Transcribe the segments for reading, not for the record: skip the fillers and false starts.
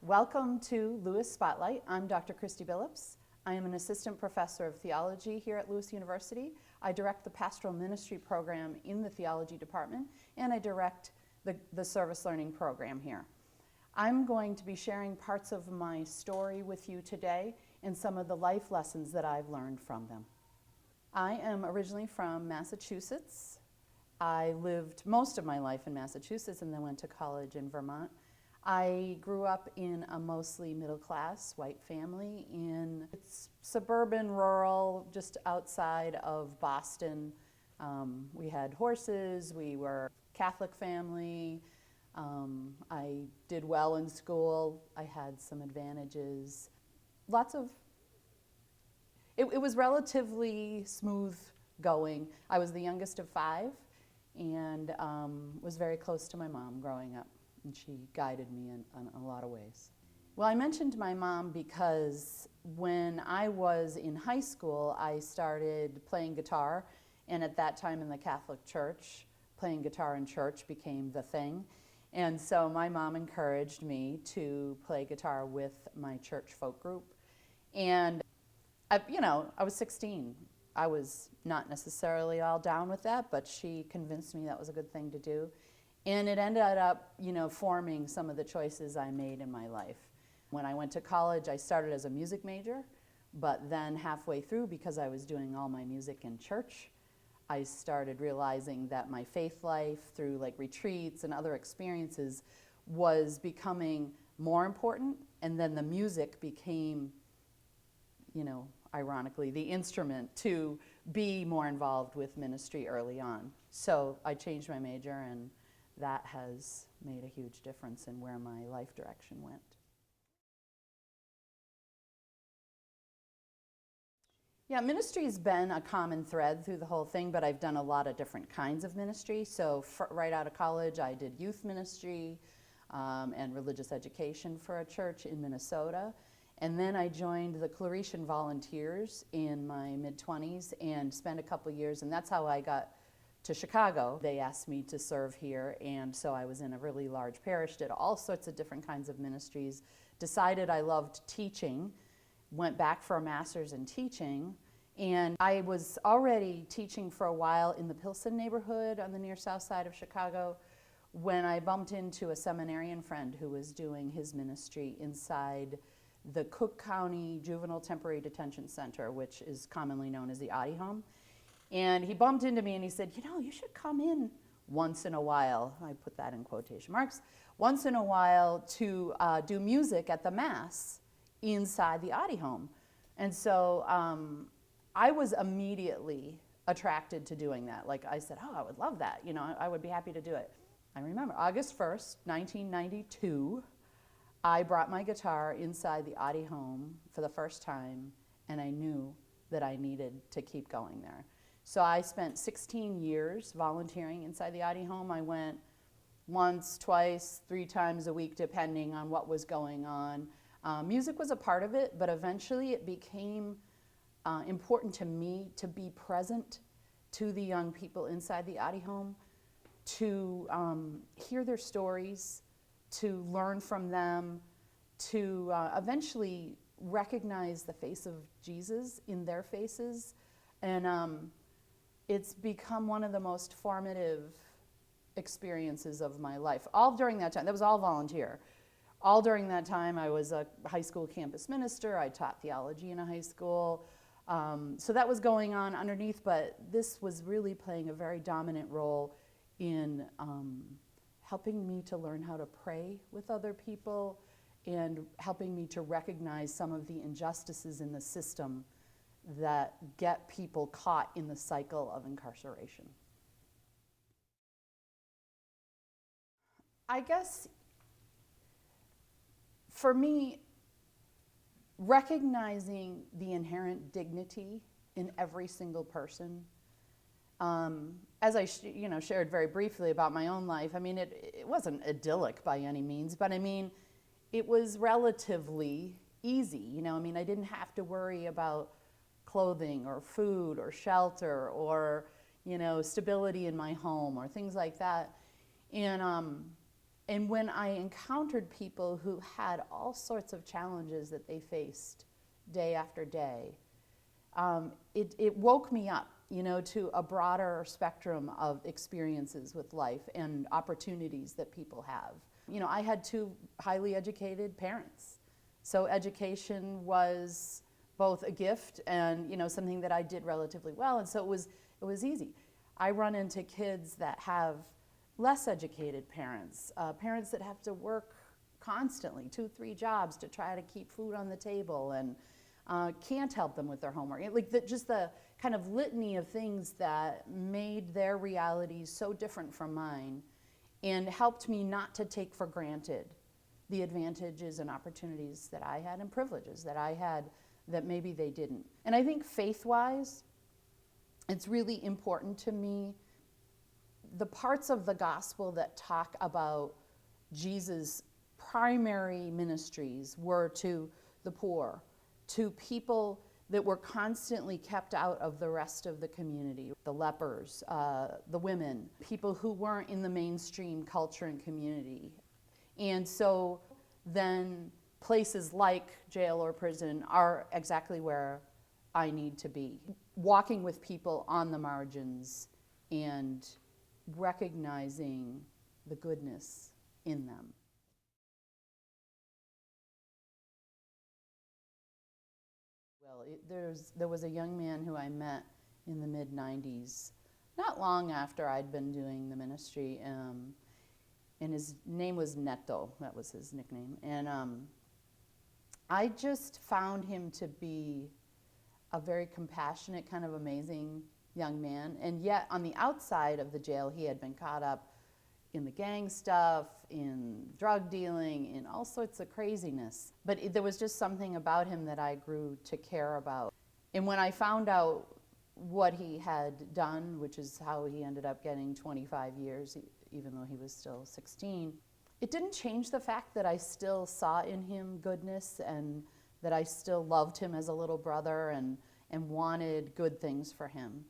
Welcome to Lews Spotlight. I'm Dr. Christie Billups. I am an assistant professor of theology here at Lews University. I direct the pastoral ministry program in the theology department, and I direct the service learning program here. I'm going to be sharing parts of my story with you today and some of the life lessons that I've learned from them. I am originally from Massachusetts. I lived most of my life in Massachusetts and then went to college in Vermont. I grew up in a mostly middle-class white family in suburban, rural, just outside of Boston. We had horses, we were a Catholic family. I did well in school. I had some advantages. It was relatively smooth going. I was the youngest of 5 and was very close to my mom growing up. And she guided me in a lot of ways. Well, I mentioned my mom because when I was in high school, I started playing guitar, and at that time in the Catholic Church, playing guitar in church became the thing. And so my mom encouraged me to play guitar with my church folk group. And I was 16. I was not necessarily all down with that, but she convinced me that was a good thing to do. And it ended up, forming some of the choices I made in my life. When I went to college, I started as a music major, but then halfway through, because I was doing all my music in church, I started realizing that my faith life through retreats and other experiences was becoming more important, and then the music became, ironically, the instrument to be more involved with ministry early on. So I changed my major, and that has made a huge difference in where my life direction went. Yeah, ministry's been a common thread through the whole thing, but I've done a lot of different kinds of ministry. So right out of college, I did youth ministry and religious education for a church in Minnesota. And then I joined the Claretian Volunteers in my mid-20s and spent a couple years, and that's how I got to Chicago. They asked me to serve here, and so I was in a really large parish, did all sorts of different kinds of ministries, decided I loved teaching, went back for a master's in teaching, and I was already teaching for a while in the Pilsen neighborhood on the near south side of Chicago when I bumped into a seminarian friend who was doing his ministry inside the Cook County Juvenile Temporary Detention Center, which is commonly known as the Audi Home. And he bumped into me and he said, you should come in once in a while, I put that in quotation marks, once in a while to do music at the Mass inside the Audi Home. And so I was immediately attracted to doing that. I said, I would love that. I would be happy to do it. I remember August 1st, 1992, I brought my guitar inside the Audi Home for the first time, and I knew that I needed to keep going there. So I spent 16 years volunteering inside the Audi Home. I went once, twice, 3 times a week, depending on what was going on. Music was a part of it, but eventually it became important to me to be present to the young people inside the Audi Home, to hear their stories, to learn from them, to eventually recognize the face of Jesus in their faces. And it's become one of the most formative experiences of my life. All during that time, that was all volunteer. All during that time, I was a high school campus minister. I taught theology in a high school. So that was going on underneath, but this was really playing a very dominant role in helping me to learn how to pray with other people and helping me to recognize some of the injustices in the system that get people caught in the cycle of incarceration. I guess for me, recognizing the inherent dignity in every single person, as I shared very briefly about my own life, it wasn't idyllic by any means, but it was relatively easy. I didn't have to worry about clothing or food or shelter or stability in my home or things like that. And And when I encountered people who had all sorts of challenges that they faced day after day, it woke me up, to a broader spectrum of experiences with life and opportunities that people have. I had two highly educated parents. So education was both a gift and, something that I did relatively well. And so it was easy. I run into kids that have less educated parents, parents that have to work constantly, 2, 3 jobs to try to keep food on the table and can't help them with their homework. Just the kind of litany of things that made their realities so different from mine and helped me not to take for granted the advantages and opportunities that I had and privileges that I had that maybe they didn't. And I think faith-wise, it's really important to me, the parts of the gospel that talk about Jesus' primary ministries were to the poor, to people that were constantly kept out of the rest of the community, the lepers, the women, people who weren't in the mainstream culture and community. And so then places like jail or prison are exactly where I need to be. Walking with people on the margins and recognizing the goodness in them. Well, there was a young man who I met in the mid-90s, not long after I'd been doing the ministry, and his name was Neto, that was his nickname. And I just found him to be a very compassionate, kind of amazing young man. And yet, on the outside of the jail, he had been caught up in the gang stuff, in drug dealing, in all sorts of craziness. But there was just something about him that I grew to care about. And when I found out what he had done, which is how he ended up getting 25 years, even though he was still 16, it didn't change the fact that I still saw in him goodness and that I still loved him as a little brother and wanted good things for him.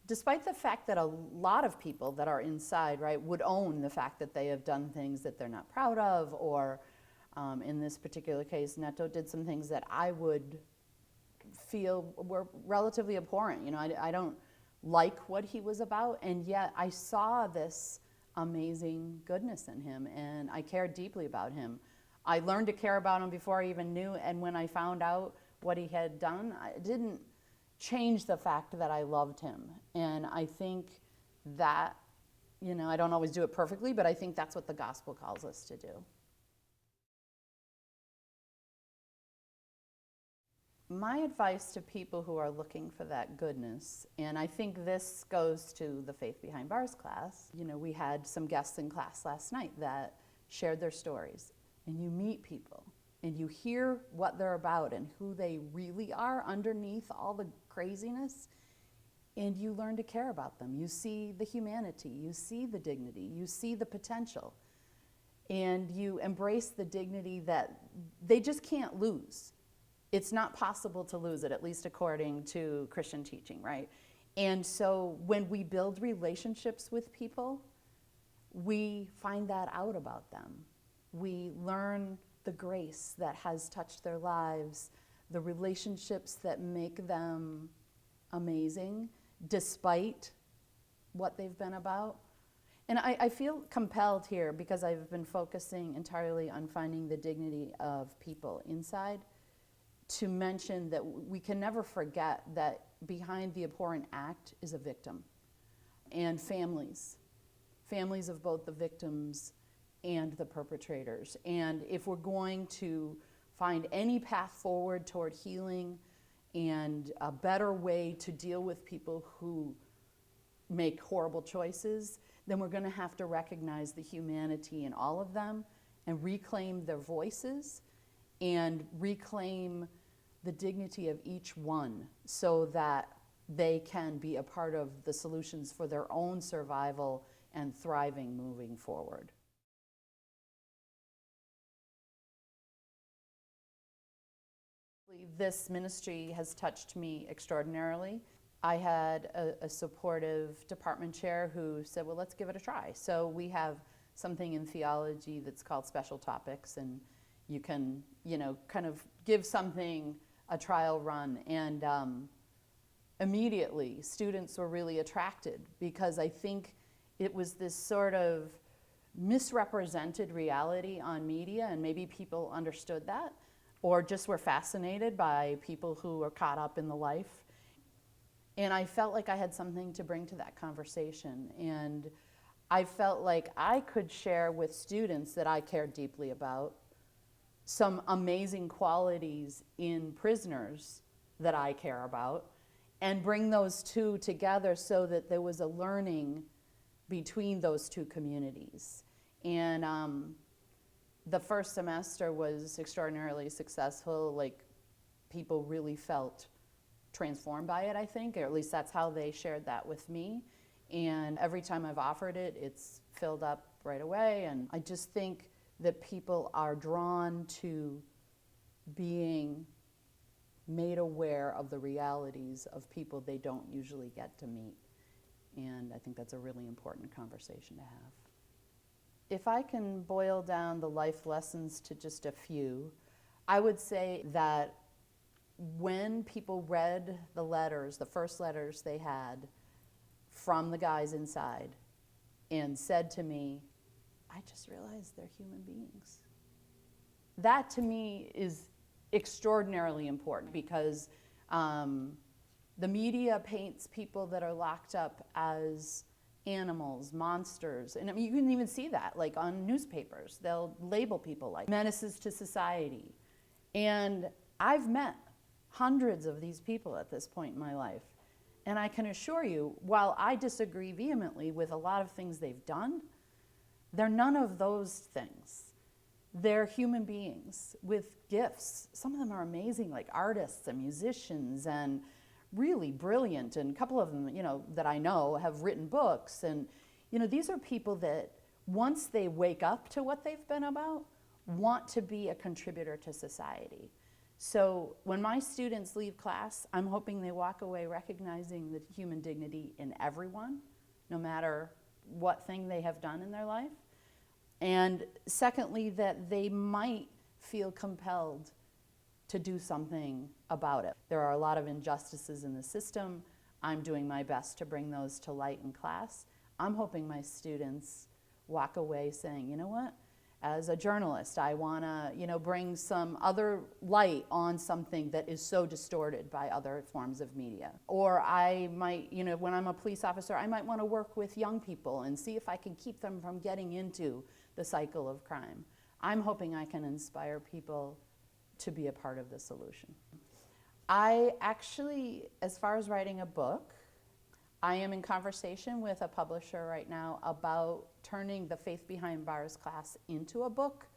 Despite the fact that a lot of people that are inside, right, would own the fact that they have done things that they're not proud of, or in this particular case, Neto did some things that I would feel were relatively abhorrent. I don't like what he was about, and yet I saw this amazing goodness in him, and I cared deeply about him. I learned to care about him before I even knew, and when I found out what he had done, I didn't change the fact that I loved him. And I think that, I don't always do it perfectly, but I think that's what the gospel calls us to do. My advice to people who are looking for that goodness, and I think this goes to the Faith Behind Bars class. We had some guests in class last night that shared their stories, and you meet people and you hear what they're about and who they really are underneath all the craziness, and you learn to care about them. You see the humanity, you see the dignity, you see the potential, and you embrace the dignity that they just can't lose. It's not possible to lose it, at least according to Christian teaching, right? And so when we build relationships with people, we find that out about them. We learn the grace that has touched their lives, the relationships that make them amazing despite what they've been about. And I feel compelled here, because I've been focusing entirely on finding the dignity of people inside, to mention that we can never forget that behind the abhorrent act is a victim, and families of both the victims and the perpetrators. And if we're going to find any path forward toward healing and a better way to deal with people who make horrible choices, then we're going to have to recognize the humanity in all of them and reclaim their voices and reclaim the dignity of each one so that they can be a part of the solutions for their own survival and thriving moving forward. This ministry has touched me extraordinarily. I had a supportive department chair who said, well, let's give it a try. So we have something in theology that's called special topics, and you can, kind of give something a trial run. And immediately, students were really attracted because I think it was this sort of misrepresented reality on media, and maybe people understood that or just were fascinated by people who were caught up in the life. And I felt like I had something to bring to that conversation. And I felt like I could share with students that I cared deeply about some amazing qualities in prisoners that I care about, and bring those two together so that there was a learning between those two communities. And the first semester was extraordinarily successful. Like, people really felt transformed by it, I think, or at least that's how they shared that with me. And every time I've offered it, it's filled up right away. And I just think that people are drawn to being made aware of the realities of people they don't usually get to meet. And I think that's a really important conversation to have. If I can boil down the life lessons to just a few, I would say that when people read the letters, the first letters they had from the guys inside, and said to me, I just realized they're human beings. That to me is extraordinarily important, because the media paints people that are locked up as animals, monsters, and I mean, you can even see that like on newspapers. They'll label people like menaces to society. And I've met hundreds of these people at this point in my life. And I can assure you, while I disagree vehemently with a lot of things they've done, they're none of those things. They're human beings with gifts. Some of them are amazing, like artists and musicians, and really brilliant. And a couple of them, that I know have written books. And, these are people that once they wake up to what they've been about, want to be a contributor to society. So when my students leave class, I'm hoping they walk away recognizing the human dignity in everyone, no matter what thing they have done in their life. And secondly, that they might feel compelled to do something about it. There are a lot of injustices in the system. I'm doing my best to bring those to light in class. I'm hoping my students walk away saying, you know what? As a journalist, I want to, bring some other light on something that is so distorted by other forms of media. Or I might, when I'm a police officer, I might want to work with young people and see if I can keep them from getting into the cycle of crime. I'm hoping I can inspire people to be a part of the solution. I actually, as far as writing a book, I am in conversation with a publisher right now about turning the Faith Behind Bars class into a book,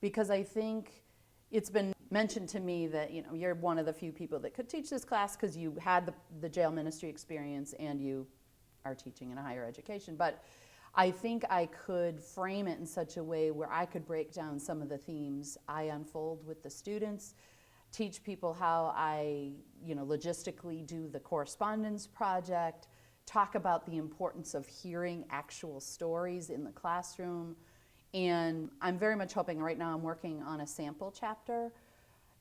because I think it's been mentioned to me that you're one of the few people that could teach this class because you had the jail ministry experience and you are teaching in a higher education. But I think I could frame it in such a way where I could break down some of the themes I unfold with the students, teach people how I, logistically do the correspondence project, talk about the importance of hearing actual stories in the classroom. And I'm very much hoping, right now I'm working on a sample chapter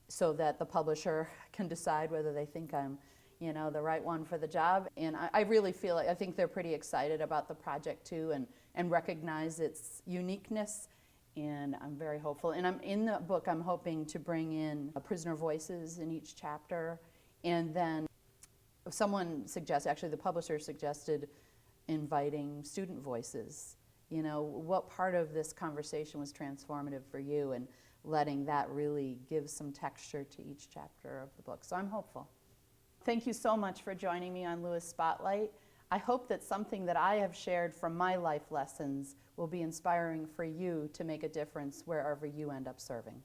so that the publisher can decide whether they think I'm the right one for the job. And I really feel like, I think they're pretty excited about the project too, and recognize its uniqueness. And I'm very hopeful. And in the book, I'm hoping to bring in prisoner voices in each chapter. And then someone suggested, actually the publisher suggested, inviting student voices. What part of this conversation was transformative for you, and letting that really give some texture to each chapter of the book. So I'm hopeful. Thank you so much for joining me on Lewis Spotlight. I hope that something that I have shared from my life lessons will be inspiring for you to make a difference wherever you end up serving.